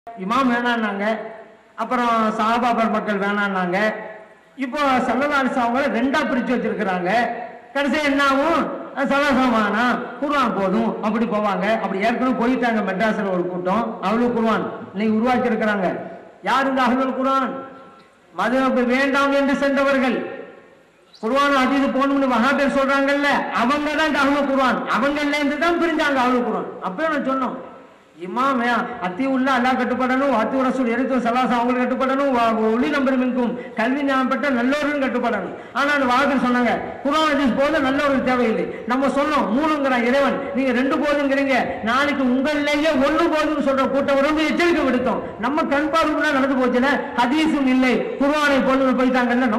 இமாம் வேணான்னாங்க, அப்புறம் சஹாபா மக்கள் வேணான்னாங்க. இப்போ ஸல்லல்லாஹு அலைஹி வஸல்லம் அவங்கள ரெண்டா பிரிச்சு வச்சிருக்கிறாங்க. கடைசி என்ன ஆகும்? சலாசமானா குர்ஆன் போதும் அப்படி போவாங்க. அப்படி ஏற்கனவே போயிட்டாங்க. மெட்ராஸ்ல ஒரு கூட்டம் அஹ்லுல் குர்ஆன் இன்னைக்கு உருவாக்கி இருக்கிறாங்க. யார் இந்த அஹ்லுல் குர்ஆன்? மதுஹப் வேண்டாம் என்று சென்றவர்கள். குர்ஆன் ஹதீஸ் போகணும்னு வஹாபியர் சொல்றாங்கல்ல, அவங்க தான் இந்த அஹ்லுல் குர்ஆன். அவங்கள்ல இருந்து தான் பிரிஞ்சாங்க அஹ்லுல் குர்ஆன். அப்பவே நான் சொன்னோம், இமாம் அத்தியுல்லா அல்லாஹ் கட்டுப்படணும், அத்தி ரசூல் எரித்து சலாசா அவங்களுக்கு கட்டுப்படணும், ஒளி நம்பர் மின்கும் கல்வி ஞானம் பெற்ற நல்லவர்களும் கட்டுப்படணும். ஆனா அந்த வாதத்தில் சொன்னாங்க குர்ஆன் ஹதீஸ் போது நல்லவர்கள் தேவையில்லை. நம்ம சொன்னோம் மூணுங்கிறான் இறைவன், நீங்க ரெண்டு போதுங்கிறீங்க, நாளைக்கு உங்களிலேயே ஒண்ணு போதுன்னு சொல்ற கூட்டம் வந்து எச்சரிக்கை விடுத்தோம். நம்ம கண் பார்வையா நடந்து போச்சுல, ஹதீஸும் இல்லை குர்ஆனை போது போயிட்டாங்கல்ல.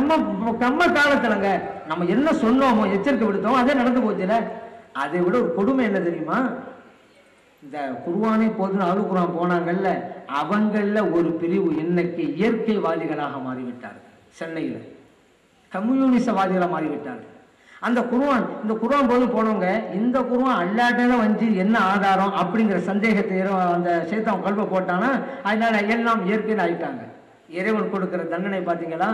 நம்ம காலத்துலங்க நம்ம என்ன சொன்னோமோ எச்சரிக்கை விடுத்தோம், அதே நடந்து போச்சுல. அதை விட ஒரு கொடுமை என்ன தெரியுமா? இந்த குர்ஆனை போதுன்னு அஹ்லுல் குர்ஆன் போனாங்கல்ல, அவங்கள ஒரு பிரிவு இன்னைக்கு இயற்கைவாதிகளாக மாறிவிட்டார்கள். சென்னையில் கம்யூனிசவாதிகளாக மாறிவிட்டார்கள். அந்த குர்ஆன் இந்த குர்ஆன் போது போனவங்க இந்த குர்ஆன் அல்லாட்டதான் வந்து என்ன ஆதாரம் அப்படிங்கிற சந்தேகத்தை அந்த சேத்தான் கல்வ போட்டானா, அதனால எல்லாம் இயற்கையில் ஆயிட்டாங்க. இறைவன் கொடுக்கிற தண்டனை பார்த்தீங்களா?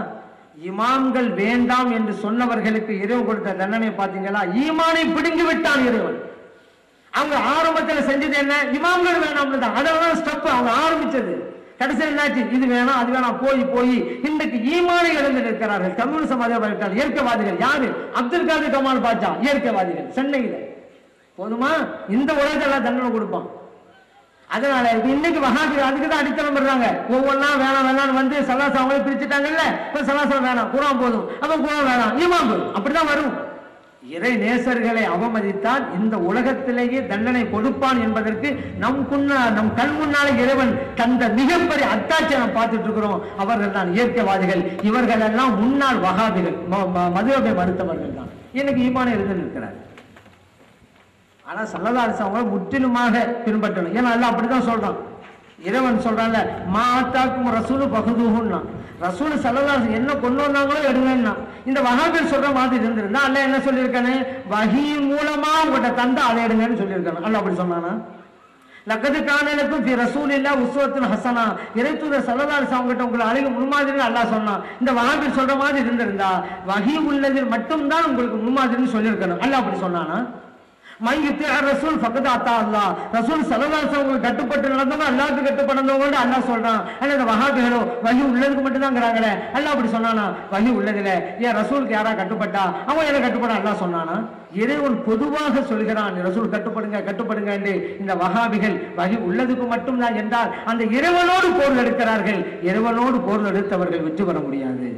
இமாம்கள் வேண்டாம் என்று சொன்னவர்களுக்கு இறைவன் கொடுத்த தண்டனை பார்த்தீங்களா? ஈமானை பிடுங்கி விட்டான் இறைவன். அவங்க ஆரம்பத்தில் செஞ்சது என்ன? இமாம்கள் வேணாம்னு தான். அதான் ஸ்டெப் அவங்க ஆரம்பிச்சது. கடைசியில் என்னாச்சு? இது வேணாம் அது வேணாம் போய் இன்றைக்கு ஈமானை இழந்து நிற்கிறார்கள். கம்யூனிசவாதிகள் இயற்கைவாதிகள். யாரு? அப்துல் காதர் கமால் பாட்சா இயற்கைவாதிகள் சென்னையில். போதுமா? இந்த உலகத்தில் தண்டனை கொடுப்பான். அதனால இன்னைக்கு வஹாபிகள் அதுக்கு தான் அடித்தளம் பண்றாங்க. ஒவ்வொன்றா வேணாம் வேணாம்னு வந்து சலாசா அவங்களே பிரிச்சுட்டாங்கல்ல. இப்ப சலாசா வேணாம், குர்ஆன் போதும், அப்ப குர்ஆன் வேணாம், ஈமான் போதும். அப்படிதான் வரும். இறை நேசர்களை அவமதித்தால் இந்த உலகத்திலேயே தண்டனை கொடுப்பான் என்பதற்கு நம் கண் முன்னாலே இறைவன் தந்த மிகப்பெரிய அத்தாட்சியை நாம் பார்த்துட்டு இருக்கிறோம். அவர்கள் தான் இயற்கைவாதிகள். இவர்கள் எல்லாம் முன்னாள் வஹாபிகள், மதுஹபை மறுத்தவர்கள் தான். இன்னைக்கு ஈமானை இருந்து நிற்கிறார். ஆனா ஸல்லல்லாஹு அலைஹி வஸல்லம் முற்றிலுமாக பின்பற்றணும். ஏன்னா அல்லாஹ் அப்படிதான் சொல்றான். இறைவன் சொல்றான்ல, மா ஆத்தாக்கும் ரசூலு பகுதுஹுன்னா, ரசூல் ஸல்லல்லாஹு அலைஹி வஸல்லம் என்ன கொண்டு வந்தாங்களோ எடுங்கன்னா. இந்த வஹாபிகள் சொல்ற மாதிரி இருந்திருந்தா அல்லாஹ் என்ன சொல்லியிருக்கானே, வஹீ மூலமா உங்கள்கிட்ட தந்தா அதை எடுங்கன்னு சொல்லியிருக்கானு. அல்லாஹ் அப்படி சொன்னானா? லக்கது கானலக்கும் ஃபி ரசூலில்லாஹி உஸ்வத்துன் ஹஸனா, இறைத்தூதர் ஸல்லல்லாஹு அலைஹி வஸல்லம் கிட்ட உங்களுக்கு அழகு முன்மாதிரின்னு அல்லாஹ் சொன்னான். இந்த வஹாபிகள் சொல்ற மாதிரி இருந்திருந்தா வஹீ உள்ளதில் மட்டும்தான் உங்களுக்கு முன்மாதிரின்னு சொல்லியிருக்கணும். அல்லாஹ் அப்படி சொன்னானா? ரசூல் ஃபகத் அத்தா அல்லாஹ், ரசூல் ஸல்லல்லாஹு அலைஹி வஸல்லம் கட்டுப்பட்டு நடந்தவங்க அல்லாஹ்வுக்கு கட்டுப்படந்தவங்க அல்லாஹ் சொல்றான். ஆனா இந்த வஹாபிகளோ வஹி உள்ளதுக்கு மட்டும் தான்ங்கறாங்களே. அல்லாஹ் அப்படி சொன்னானா? வஹி உள்ளதுல ஏன் ரசூலுக்கு யாரா கட்டுப்பட்டா அவங்க என்ன கட்டுப்பட அல்லாஹ் சொன்னானா? இறைவன் பொதுவாக சொல்கிறான் ரசூல் கட்டுப்படுங்க என்று. இந்த வஹாபிகள் வஹி உள்ளதுக்கு மட்டும்தான் என்றால் அந்த இறைவனோடு போர் எடுக்கிறார்கள். இறைவனோடு போர் எடுத்தவர்கள் வெற்றி பெற முடியாது.